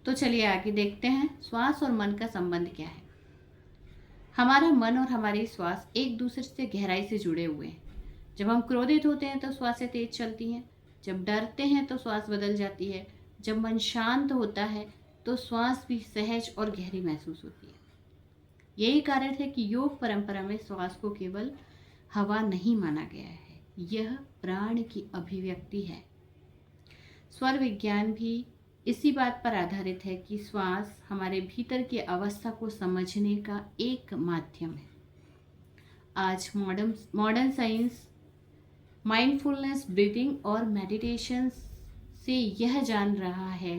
तो चलिए आगे देखते हैं श्वास और मन का संबंध क्या है। हमारा मन और हमारी श्वास एक दूसरे से गहराई से जुड़े हुए हैं। जब हम क्रोधित होते हैं तो श्वासें तेज चलती हैं। जब डरते हैं तो श्वास बदल जाती है। जब मन शांत होता है तो श्वास भी सहज और गहरी महसूस होती है। यही कारण है कि योग परंपरा में श्वास को केवल हवा नहीं माना गया है, यह प्राण की अभिव्यक्ति है। स्वर विज्ञान भी इसी बात पर आधारित है कि श्वास हमारे भीतर की अवस्था को समझने का एक माध्यम है। आज मॉडर्न साइंस माइंडफुलनेस, ब्रीदिंग और मेडिटेशन से यह जान रहा है,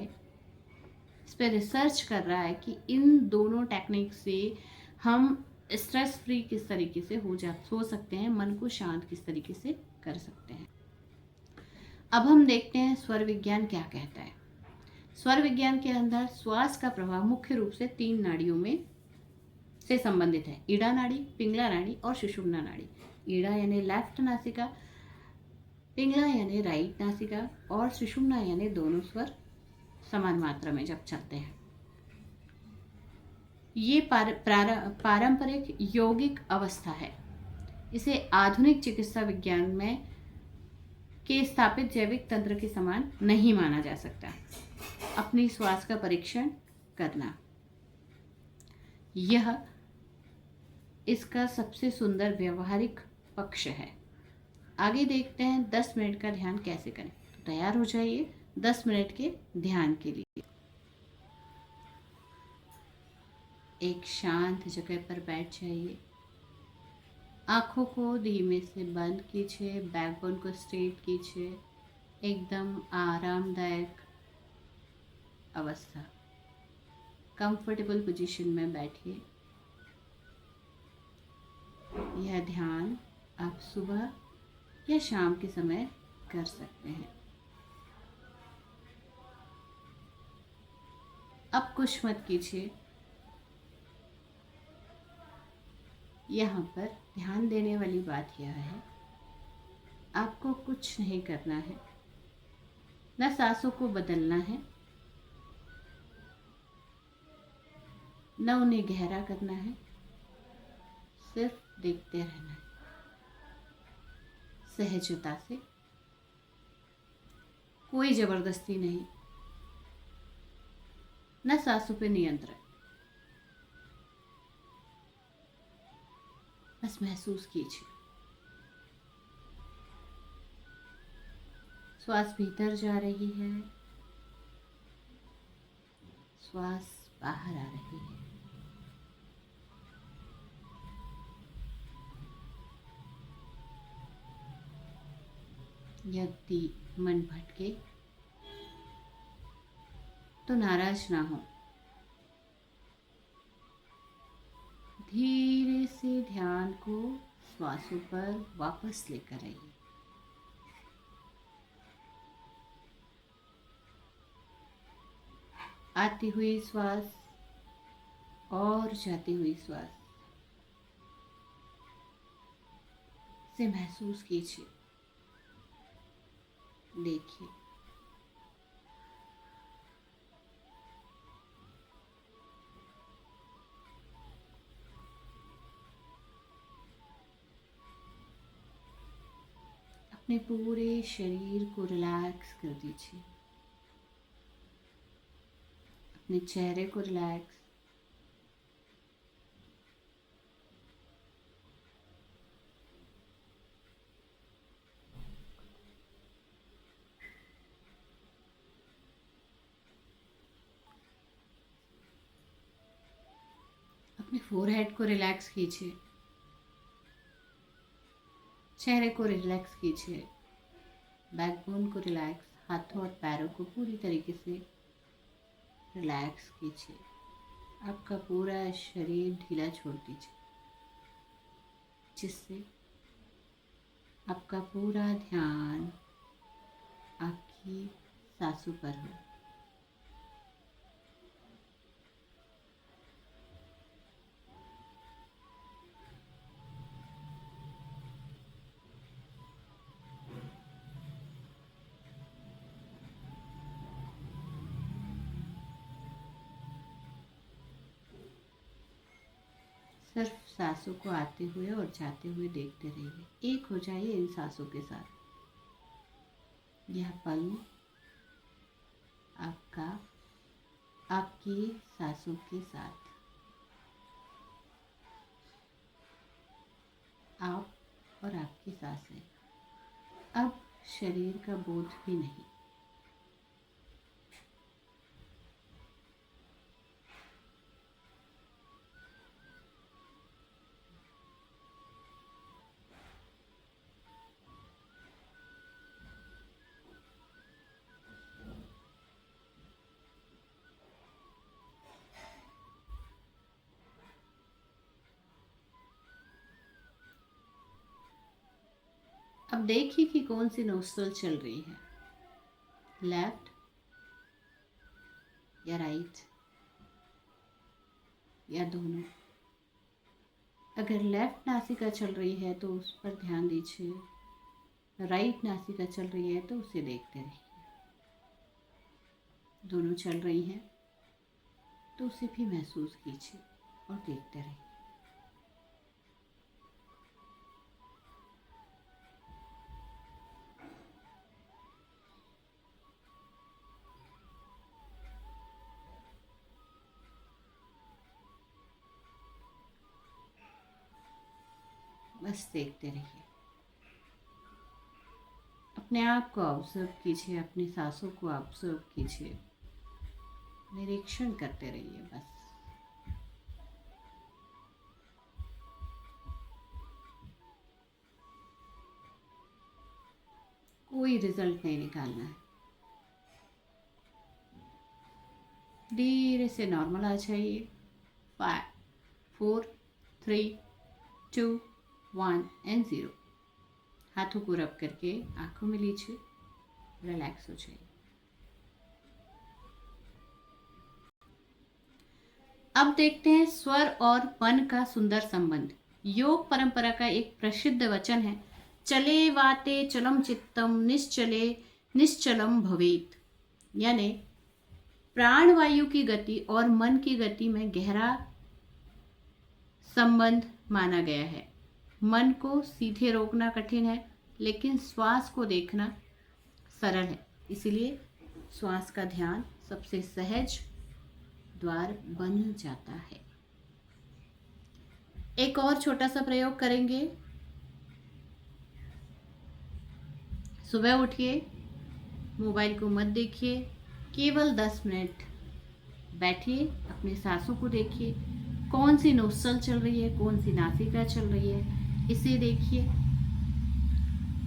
इस पर रिसर्च कर रहा है कि इन दोनों टेक्निक से हम स्ट्रेस फ्री किस तरीके से हो सकते हैं, मन को शांत किस तरीके से कर सकते हैं। अब हम देखते हैं स्वर विज्ञान क्या कहता है। स्वर विज्ञान के अंदर श्वास का प्रवाह मुख्य रूप से 3 नाड़ियों में से संबंधित है: ईड़ा नाड़ी, पिंगला नाड़ी और सुषुम्ना नाड़ी। ईड़ा यानी लेफ्ट नासिका, पिंगला यानी राइट नासिका और सुषुम्ना यानी दोनों स्वर समान मात्रा में जब चलते हैं। ये पारंपरिक यौगिक अवस्था है। इसे आधुनिक चिकित्सा विज्ञान में के स्थापित जैविक तंत्र के समान नहीं माना जा सकता। अपनी श्वास का परीक्षण करना, यह इसका सबसे सुंदर व्यवहारिक पक्ष है। आगे देखते हैं 10 मिनट का ध्यान कैसे करें। तो तैयार हो जाइए 10 मिनट के ध्यान के लिए। एक शांत जगह पर बैठ जाइए। आँखों को धीमे से बंद कीजिए, बैकबोन को स्ट्रेट कीजिए। एकदम आरामदायक अवस्था, कंफर्टेबल पोजीशन में बैठिए। यह ध्यान आप सुबह या शाम के समय कर सकते हैं। अब कुछ मत कीजिए। यहाँ पर ध्यान देने वाली बात यह है, आपको कुछ नहीं करना है, न सांसों को बदलना है, न उन्हें गहरा करना है, सिर्फ देखते रहना है सहजता से, कोई जबरदस्ती नहीं, न सांसों पे नियंत्रण। बस महसूस कीजिए श्वास भीतर जा रही है, श्वास बाहर आ रही है। यदि मन भटके तो नाराज ना हो, धीरे से ध्यान को श्वासों पर वापस लेकर आइए। आती हुई श्वास और जाती हुई श्वास से महसूस कीजिए, देखिए। अपने पूरे शरीर को रिलैक्स कर दीजिए, अपने चेहरे को रिलैक्स, अपने फोरहेड को रिलैक्स कीजिए, चेहरे को रिलैक्स कीजिए, बैकबोन को रिलैक्स, हाथों और पैरों को पूरी तरीके से रिलैक्स कीजिए। आपका पूरा शरीर ढीला छोड़ दीजिए, जिससे आपका पूरा ध्यान आपकी सांसों पर हो। सिर्फ सांसों को आते हुए और जाते हुए देखते रहिए। एक हो जाइए इन सांसों के साथ। यह पल आपका आपकी सांसों के साथ, आप और आपकी सांसें। अब शरीर का बोध भी नहीं। अब देखिए कि कौन सी नोस्ट्रल चल रही है, लेफ्ट या राइट या दोनों। अगर लेफ्ट नासिका चल रही है तो उस पर ध्यान दीजिए, राइट नासिका चल रही है तो उसे देखते रहिए। दोनों चल रही हैं तो उसे भी महसूस कीजिए और देखते रहिए। बस देखते रहिए। अपने आप को ऑब्जर्व कीजिए, अपनी सांसों को ऑब्जर्व कीजिए, निरीक्षण करते रहिए बस। कोई रिजल्ट नहीं निकालना है। धीरे से नॉर्मल आ जाइए। 5 4 3 2 1 एंड 0। हाथों को रब करके आंखों में लीजिए, रिलैक्स हो जाइए। अब देखते हैं स्वर और मन का सुंदर संबंध। योग परंपरा का एक प्रसिद्ध वचन है, चले वाते चलम चित्तम निश्चले निश्चलम भवेत। यानी प्राणवायु की गति और मन की गति में गहरा संबंध माना गया है। मन को सीधे रोकना कठिन है, लेकिन श्वास को देखना सरल है। इसीलिए श्वास का ध्यान सबसे सहज द्वार बन जाता है। एक और छोटा सा प्रयोग करेंगे। सुबह उठिए, मोबाइल को मत देखिए, केवल 10 मिनट बैठिए, अपनी सांसों को देखिए, कौन सी नोस्ट्रल चल रही है, कौन सी नासिका चल रही है, इसे देखिए।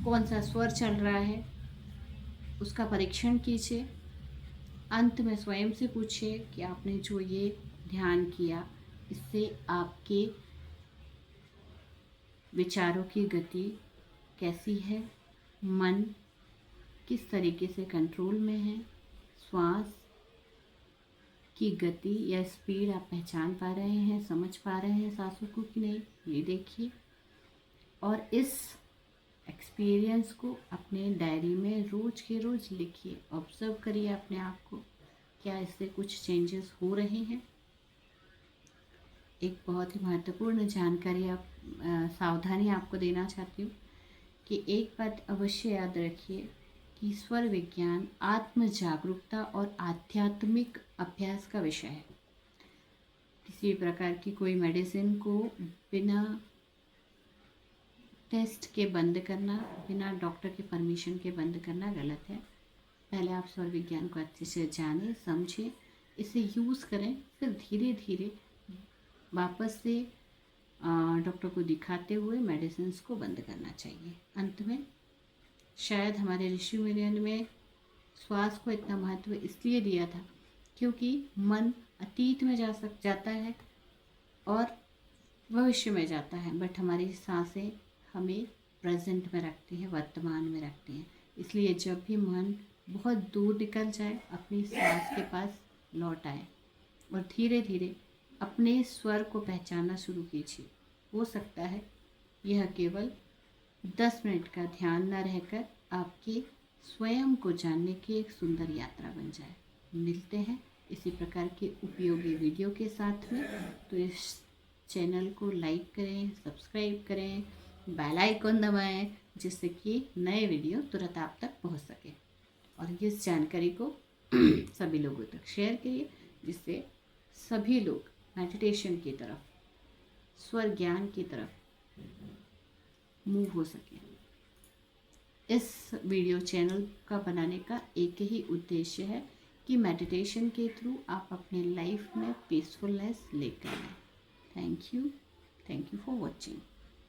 कौन सा स्वर चल रहा है उसका परीक्षण कीजिए। अंत में स्वयं से पूछिए कि आपने जो ये ध्यान किया, इससे आपके विचारों की गति कैसी है, मन किस तरीके से कंट्रोल में है, श्वास की गति या स्पीड आप पहचान पा रहे हैं, समझ पा रहे हैं सांसों को कि नहीं, ये देखिए। और इस एक्सपीरियंस को अपने डायरी में रोज के रोज लिखिए। ऑब्जर्व करिए अपने आप को, क्या इससे कुछ चेंजेस हो रहे हैं। एक बहुत ही महत्वपूर्ण जानकारी सावधानी आपको देना चाहती हूँ कि एक बात अवश्य याद रखिए कि स्वर विज्ञान आत्म जागरूकता और आध्यात्मिक अभ्यास का विषय है। किसी प्रकार की कोई मेडिसिन को बिना टेस्ट के बंद करना, बिना डॉक्टर के परमिशन के बंद करना गलत है। पहले आप स्वर विज्ञान को अच्छे से जानें, समझें, इसे यूज़ करें, फिर धीरे धीरे वापस से डॉक्टर को दिखाते हुए मेडिसिन को बंद करना चाहिए। अंत में शायद हमारे ऋषि मुनियों में श्वास को इतना महत्व इसलिए दिया था क्योंकि मन अतीत में जाता है और भविष्य में जाता है, बट हमारी सांसें हमें प्रेजेंट में रखती हैं, वर्तमान में रखती हैं। इसलिए जब भी मन बहुत दूर निकल जाए, अपनी सांस के पास लौट आए और धीरे धीरे अपने स्वर को पहचानना शुरू कीजिए। हो सकता है यह केवल 10 मिनट का ध्यान न रहकर आपके स्वयं को जानने की एक सुंदर यात्रा बन जाए। मिलते हैं इसी प्रकार के उपयोगी वीडियो के साथ में। तो इस चैनल को लाइक करें, सब्सक्राइब करें, बेल आइकन दबाएं, जिससे कि नए वीडियो तुरंत आप तक पहुंच सके। और इस जानकारी को सभी लोगों तक शेयर करिए, जिससे सभी लोग मेडिटेशन की तरफ, स्वर ज्ञान की तरफ मूव हो सके। इस वीडियो चैनल का बनाने का एक ही उद्देश्य है कि मेडिटेशन के थ्रू आप अपने लाइफ में पीसफुलनेस लेकर आएं। Thank you for watching.